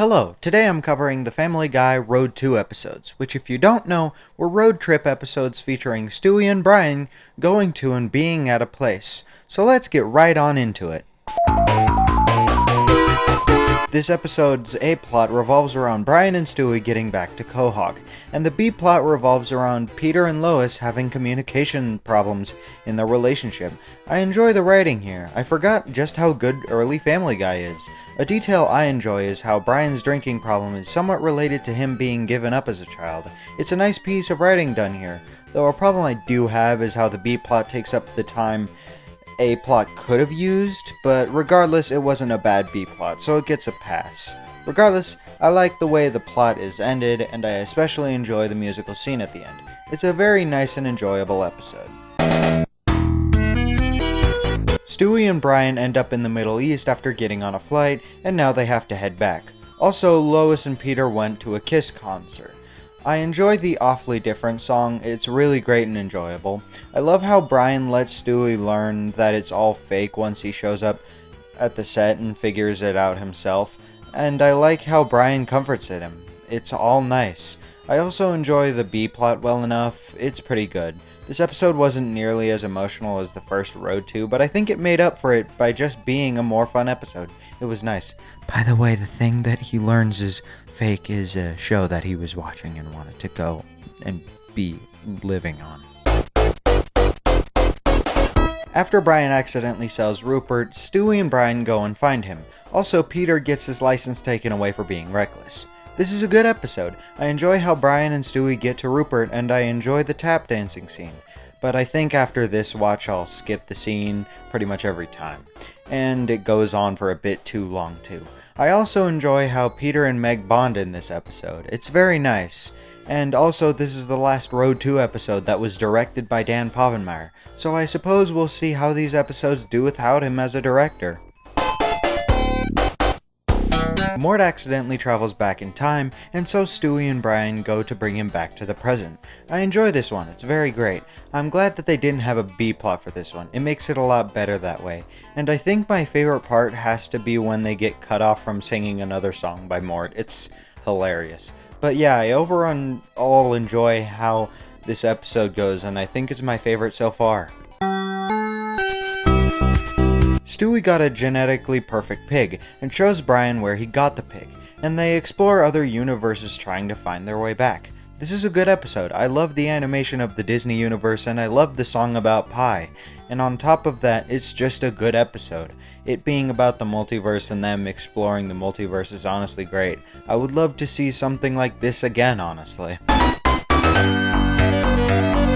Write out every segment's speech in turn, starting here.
Hello, today I'm covering the Family Guy Road 2 episodes, which if you don't know, were road trip episodes featuring Stewie and Brian going to and being at a place. So let's get right on into it. This episode's A plot revolves around Brian and Stewie getting back to Quahog, and the B plot revolves around Peter and Lois having communication problems in their relationship. I enjoy the writing here. I forgot just how good early Family Guy is. A detail I enjoy is how Brian's drinking problem is somewhat related to him being given up as a child. It's a nice piece of writing done here, though a problem I do have is how the B plot takes up the time A plot could have used, but regardless, it wasn't a bad B plot, so it gets a pass. Regardless, I like the way the plot is ended, and I especially enjoy the musical scene at the end. It's a very nice and enjoyable episode. Stewie and Brian end up in the Middle East after getting on a flight, and now they have to head back. Also, Lois and Peter went to a Kiss concert. I enjoy the Awfully Different song, it's really great and enjoyable. I love how Brian lets Stewie learn that it's all fake once he shows up at the set and figures it out himself, and I like how Brian comforts him. It's all nice. I also enjoy the B plot well enough, it's pretty good. This episode wasn't nearly as emotional as the first Road 2, but I think it made up for it by just being a more fun episode. It was nice. By the way, the thing that he learns is fake is a show that he was watching and wanted to go and be living on. After Brian accidentally sells Rupert, Stewie and Brian go and find him. Also, Peter gets his license taken away for being reckless. This is a good episode. I enjoy how Brian and Stewie get to Rupert, and I enjoy the tap dancing scene. But I think after this watch I'll skip the scene pretty much every time. And it goes on for a bit too long too. I also enjoy how Peter and Meg bond in this episode. It's very nice. And also this is the last Road 2 episode that was directed by Dan Povenmire. So I suppose we'll see how these episodes do without him as a director. Mort accidentally travels back in time, and so Stewie and Brian go to bring him back to the present. I enjoy this one, it's very great. I'm glad that they didn't have a B plot for this one, it makes it a lot better that way. And I think my favorite part has to be when they get cut off from singing another song by Mort. It's hilarious. But yeah, I overall enjoy how this episode goes, and I think it's my favorite so far. Stewie got a genetically perfect pig, and shows Brian where he got the pig, and they explore other universes trying to find their way back. This is a good episode. I love the animation of the Disney universe, and I love the song about pie. And on top of that, it's just a good episode. It being about the multiverse and them exploring the multiverse is honestly great. I would love to see something like this again, honestly.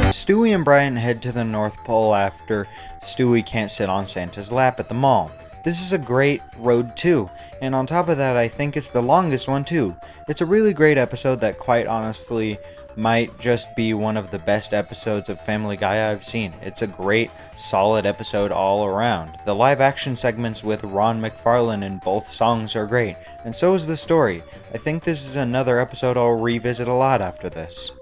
Stewie and Brian head to the North Pole after Stewie can't sit on Santa's lap at the mall. This is a great Road 2, and on top of that I think it's the longest one too. It's a really great episode that quite honestly might just be one of the best episodes of Family Guy I've seen. It's a great, solid episode all around. The live action segments with Ron McFarlane in both songs are great, and so is the story. I think this is another episode I'll revisit a lot after this.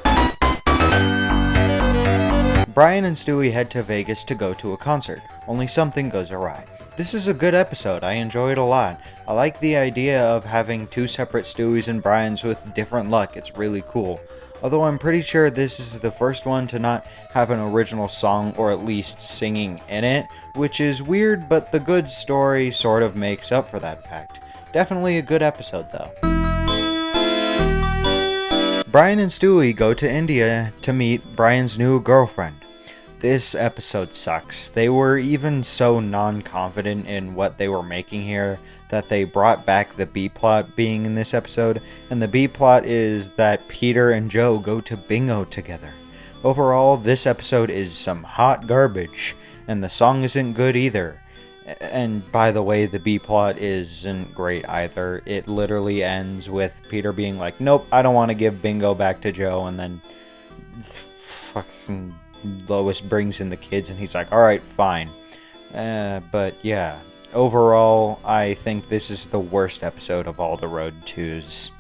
Brian and Stewie head to Vegas to go to a concert, only something goes awry. This is a good episode, I enjoy it a lot. I like the idea of having two separate Stewies and Brians with different luck, it's really cool. Although I'm pretty sure this is the first one to not have an original song or at least singing in it, which is weird, but the good story sort of makes up for that fact. Definitely a good episode though. Brian and Stewie go to India to meet Brian's new girlfriend. This episode sucks. They were even so non-confident in what they were making here that they brought back the B-plot being in this episode, and the B-plot is that Peter and Joe go to bingo together. Overall, this episode is some hot garbage, and the song isn't good either. And by the way, the B-plot isn't great either. It literally ends with Peter being like, nope, I don't want to give bingo back to Joe, and then fucking Lois brings in the kids and he's like, alright, fine. But yeah, overall, I think this is the worst episode of all the Road 2s.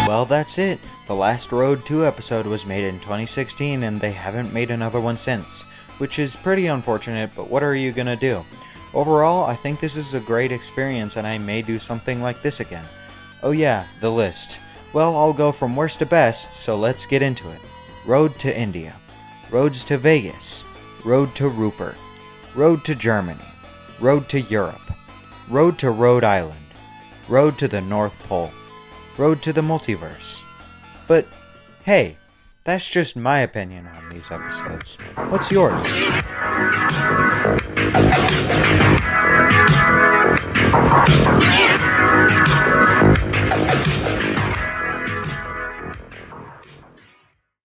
Well, that's it. The last Road 2 episode was made in 2016 and they haven't made another one since, which is pretty unfortunate, but what are you gonna do? Overall, I think this is a great experience and I may do something like this again. Oh yeah, the list. Well, I'll go from worst to best, so let's get into it. Road to India. Roads to Vegas. Road to Rupert. Road to Germany. Road to Europe. Road to Rhode Island. Road to the North Pole. Road to the Multiverse. But, hey, that's just my opinion on these episodes. What's yours?